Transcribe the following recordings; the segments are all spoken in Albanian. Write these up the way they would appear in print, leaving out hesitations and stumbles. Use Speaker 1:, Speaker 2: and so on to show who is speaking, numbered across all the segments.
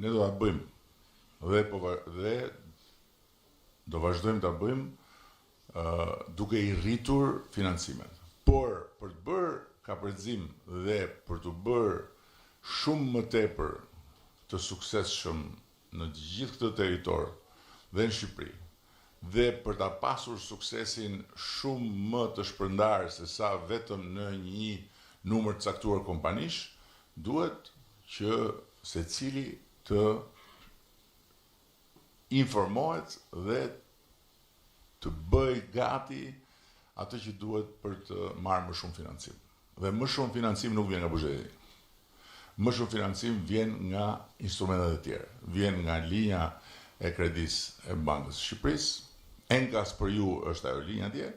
Speaker 1: ne do ta bëjmë dhe do vazhdojmë ta bëjmë duke I rritur financimet. Por për të bërë kapërcim dhe për të bërë shumë më tepër të suksesshëm në gjithë këtë territor dhe në Shqipëri, dhe për ta pasur suksesin shumë më të shpërndarë se sa vetëm në një numër të caktuar kompanish, duhet që secili të informohet dhe të bëj gati atë që duhet për të marrë më shumë financim. Dhe më shumë financim nuk vjen nga buxheti. Më shumë financim vjen nga instrumentet e tjera. Vjen nga linja e kredisë e Bankës së Shqipërisë, Enkas për ju është ajo linja tjetër,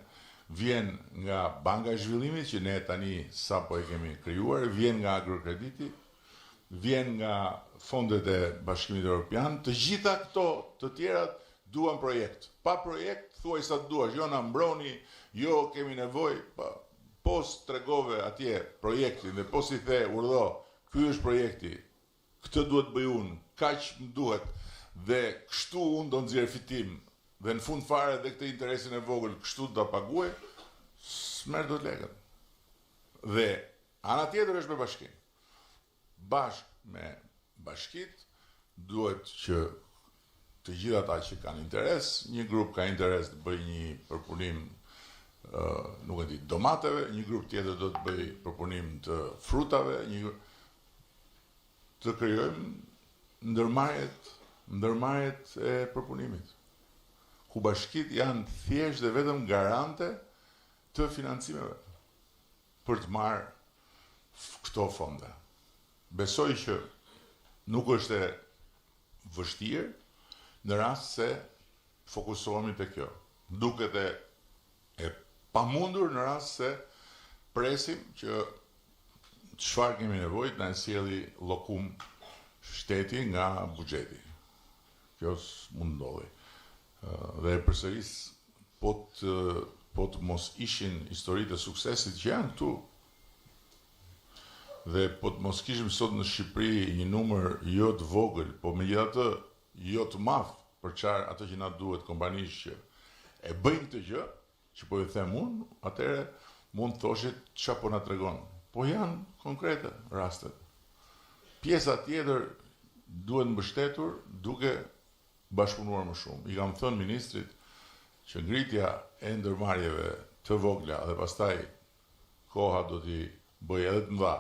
Speaker 1: vjen nga Banka e Zhvillimit që ne tani sapo e kemi krijuar, vjen nga Agrokrediti, vjen nga fondet e Bashkimit Evropian, të gjitha këto të tjerat duan projekt. Pa projekt, thuaj sa të duash, jo na mbroni, jo kemi nevojë, po tregove atje projektin dhe po si the, urdhë, ky është projekti, këtë duhet bëj unë, kaq më duhet, dhe kështu unë do nxjerr fitim, dhe në fund fare dhe këtë interesin e vogël, kështu do ta paguaj, s'merr dot lekët. Dhe ana tjetër është me bashkim. Bashkë me bashkit, duhet që të gjithë ata që kanë interes, një grup ka interes të bëj një përpunim nuk e di, domateve, një grup tjetër do të bëj përpunim të frutave, të krijojmë ndërmarrjet e përpunimit, ku bashkit janë thjesht dhe vetëm garante të financimeve për të marrë këto fonde. Besoj që nuk është e vështirë në rast se fokusohemi te kjo. Duket e pamundur në rast se presim që çfarë kemi nevojë të na sjelli llokum shteti nga buxheti. Kjo s'mund ndodhi. Dhe përsëris po të mos ishin historitë e suksesit që janë këtu, dhe po të mos kishim sot në Shqipëri një numër jo të vogël, po megjithatë jo të madh për çfarë ato që na duhet kompanish që e bëjnë këtë gjë, që po i them unë, atëherë mund të thoshit çfarë po na tregon. Po janë konkrete rastet. Pjesa tjetër duhet mbështetur duke bashkëpunuar më shumë. I kam thënë ministrit që ngritja e ndërmarrjeve të vogla dhe pastaj koha do t'i bëjë edhe të mëdha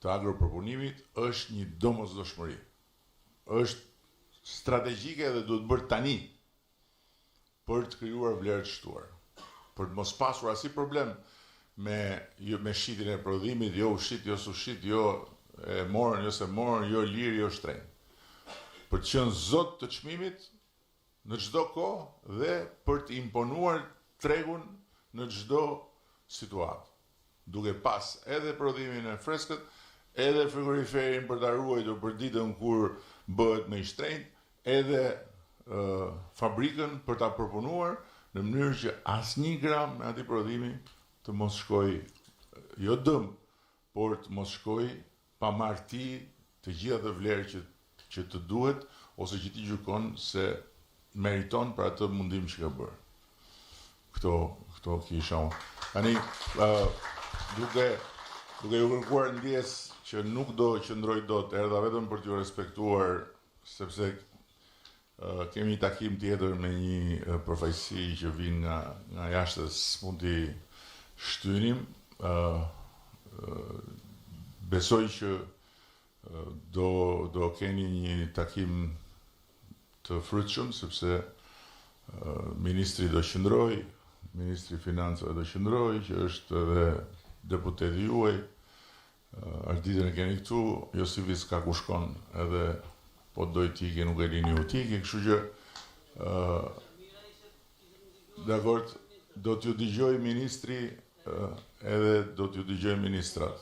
Speaker 1: të agropërpunimit është një domosdoshmëri. Është strategjike dhe duhet bërë tani për të krijuar vlerë të shtuar. Për të mos pasur asnjë problem me shitjen e prodhimit, jo ushit, jo sushit, jo e morën, jo se morën, jo lirë, jo shtrenjtë. Për të qenë zot të çmimit në çdo kohë dhe për të imponuar tregun në çdo situatë, duke pas edhe prodhimin e freskët, edhe frigoriferin për ta ruajtur për ditën kur bëhet më i shtrenjtë, edhe fabrikën për ta përpunuar në mënyrë që asnjë gram me atij prodhimi të mos shkojë jo dëm, por të mos shkojë pa marrë ti të gjitha të vlerë që të duhet ose që ti gjykon se meriton për atë mundim që ka bërë. Këto kisha unë. Tani, duke ju kërkuar ndjes që nuk do qëndroj dot, erdha vetëm për t'ju respektuar, sepse kemi një takim tjetër me një përfaqësi që vin nga jashtë, s'mund t'i shtynim. Besoj që do keni një takim të frytshëm, sepse ministri do qëndroj, ministri financave do qëndroj, që është edhe deputeti juaj, Arditën e keni këtu, Josivis ka ku shkon, edhe po doj tike, nuk e lini u tike, kështu që dakord, do t'ju dëgjoj ministri edhe do t'ju dëgjoj ministrat.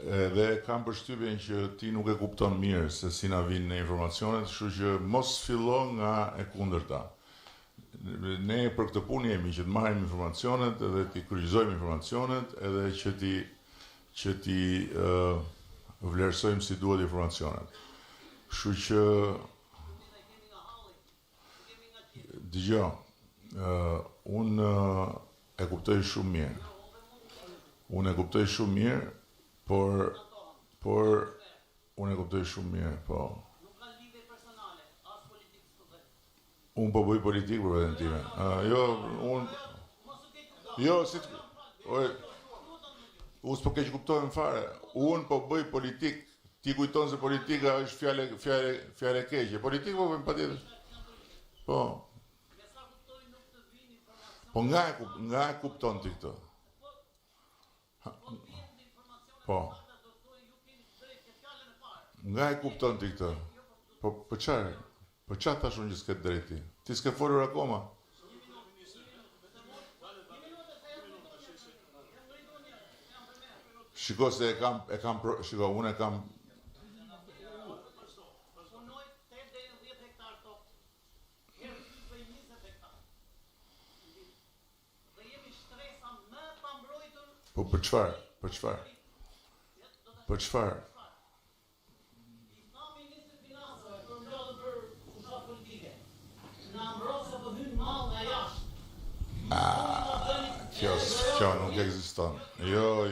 Speaker 1: Dhe kam përshtypjen që ti nuk e kupton mirë se si na vinë në informacionet, kështu që mos fillo nga e kundërta. Ne për këtë punë jemi që të marrim informacionet edhe t'i kryqëzojmë informacionet edhe që ti vlerësojmë si duhet informacionet. Kështu që dëgjoj, unë e kuptoj shumë mirë. Unë e kuptoj shumë mirë, por unë e kuptoj shumë mirë, po. Unë po bëj politikë për veten time. Unë s'po keq kuptohem fare. Unë po bëj politikë. Ti kujton se politika është fjalë e keqe. Politikë po bëjmë patjetër. Po. Po nga e kupton ti këtë? Po. Nga e kupton ti këtë? Po çfarë? Po çfarë tash unë që s'ke drejti? Ti s'ke folur akoma. Shiko se unë e kam Po për çfarë? Për çfarë? Për çfarë? Kjo nuk ekziston. Jo.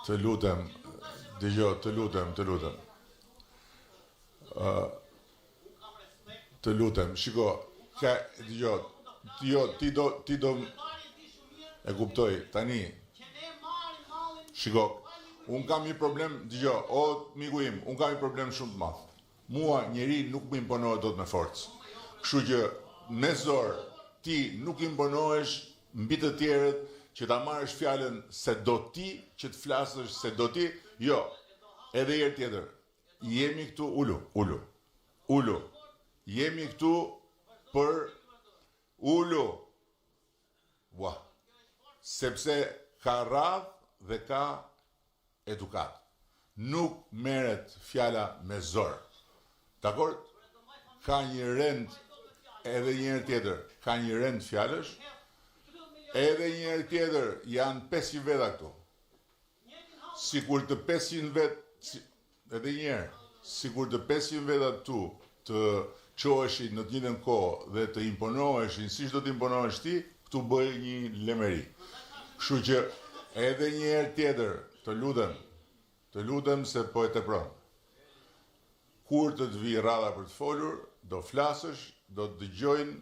Speaker 1: Të lutem, dëgjoj, të lutem. Të lutem, shiko, dëgjoj, ti do e kuptoj, tani. Shiko, unë kam një problem, dëgjoj, o miku im, unë kam një problem shumë të madh. Mua njeri nuk më imponohet dot me forcë. Kështu që me zor ti nuk imponohesh mbi të tjerët që ta marrësh fjalën se do ti, që të flasësh se do ti, jo. Edhe herë tjetër, jemi këtu ulu. Jemi këtu për ulu. Ua. Sepse ka radhë dhe ka edukat. Nuk merret fjala me zor. Dakor? Ka një rend, edhe një herë tjetër, ka një rend fjalësh, edhe një herë tjetër, janë 500 veta këtu. Sikur të 500 vetë, edhe një herë, sikur të 500 veta këtu të qoheshin në të njëjtën kohë dhe të imponoheshin siç do të imponohesh ti, këtu bëj një lemeri. Kështu që edhe një herë tjetër, të lutem se po e tepron. Kur të vi radha për të folur, do flasësh, do të dëgjojnë,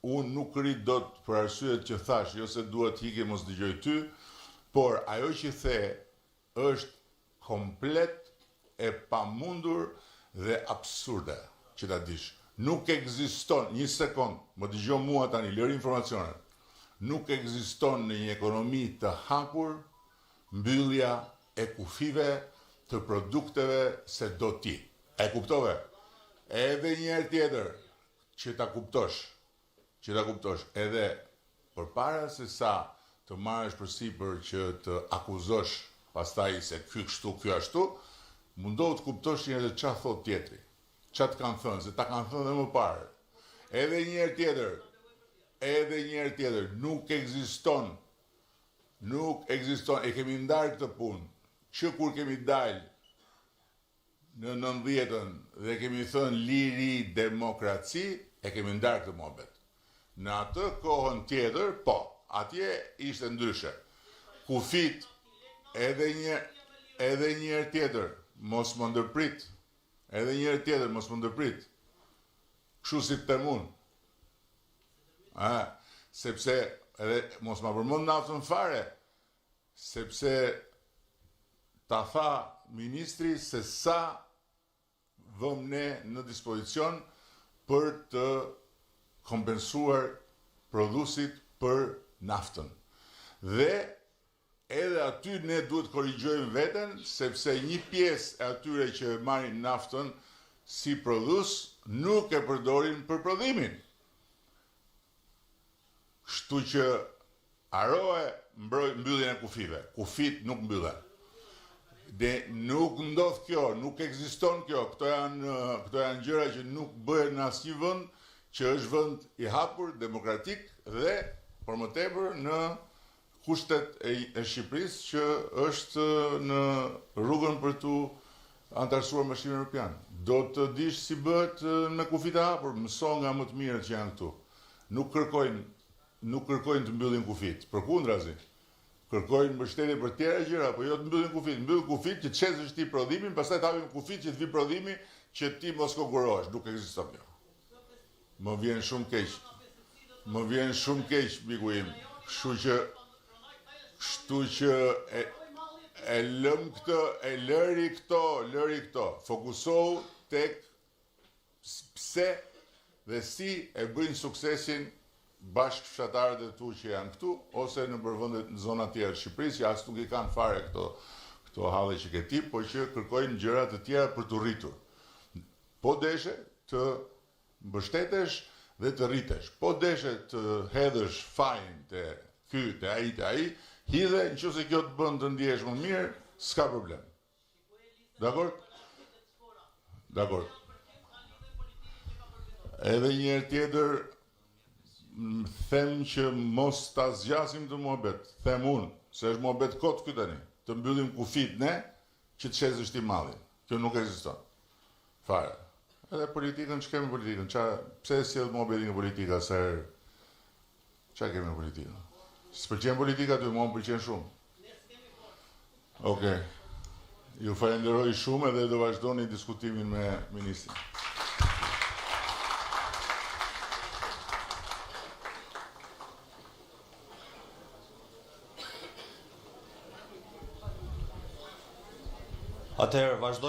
Speaker 1: unë nuk rrit dot për arsyet që thash, jo se duhet hike mos dëgjoj ty, por ajo që the është komplet e pamundur dhe absurde, që ta dish. Nuk ekziston, një sekond, më dëgjoj mua tani, lër informacionet. Nuk ekziston në një ekonomi të hapur mbyllja e kufive të produkteve se do ti. E kuptove? Edhe një herë tjetër, që ta kuptosh, edhe përpara se sa të marrësh përsipër që të akuzosh pastaj se ky kështu, ky ashtu, mundohu të kuptosh një herë çfarë thot tjetri. Çfarë të kanë thënë, se ta kanë thënë edhe më parë. Edhe një herë tjetër, nuk ekziston, e kemi ndarë këtë punë, që kur kemi dalë në 90-ën dhe kemi thënë liri demokraci, e kemi ndarë këtë mohabet. Në atë kohën tjetër, po, atje ishte ndryshe. Kufit, edhe një herë tjetër, mos më ndërprit. Kështu si të unë. Sepse, edhe mos më përmend naftën fare, sepse ta tha ministri se sa vëm ne në dispozicion për të kompensuar prodhuesit për naftën. Dhe edhe aty ne duhet korrigjojmë veten, sepse një pjesë e atyre që marrin naftën si prodhues nuk e përdorin për prodhimin. Kështu që harohe mbylljen e kufive. Kufit nuk mbyllen. Dhe nuk ndodh kjo, nuk ekziston kjo. Këto janë gjëra që nuk bëhen në asnjë vend që është vend i hapur, demokratik dhe për më tepër në kushtet e Shqipërisë që është në rrugën për të antarësuar Bashkimin Evropian. Do të dish si bëhet me kufit e hapur, mëso nga më të mirët që janë këtu. Nuk kërkojnë të mbyllin kufit, përkundrazi. Kërkojnë mbështetje për tjera gjëra, po jo të mbyllin kufit. Mbyll kufit që të çesësh ti prodhimin, pastaj të hapim kufit që të vi prodhimi që ti mos konkurohesh. Nuk ekziston kjo. Më vjen shumë keq. Më vjen shumë keq, miku im. Kështu që e lëm këtë, e lëri këto. Fokusohu tek pse dhe si e bëjnë suksesin bashkë fshatarët e tu që janë këtu, ose në përvendet në zona tjera të Shqipërisë, që as nuk i kanë fare këto halle që ke ti, po që kërkojnë gjëra të tjera për të rritur. Po deshe të mbështetesh dhe të rritesh. Po deshe të hedhësh fajin të ky, të ai, hidhe, nëse kjo të bën të ndihesh më mirë, s'ka problem. Dakor? Dakor. Edhe një herë tjetër, them që mos ta zgjasim të muhabet. Them unë, se është muhabet kot ky tani. Të mbyllim kufit ne, që të shesësh ti mallin. Kjo nuk ekziston. Fare. Edhe politikën, që kemi politikën? Pse sjell muhabetin nga politika, se çka kemi në politikën? S'pëlqen politika ty, mua më pëlqen shumë. Okej. Ju falenderoj shumë edhe do vazhdoni diskutimin me ministrin.
Speaker 2: Atëherë vazhdojmë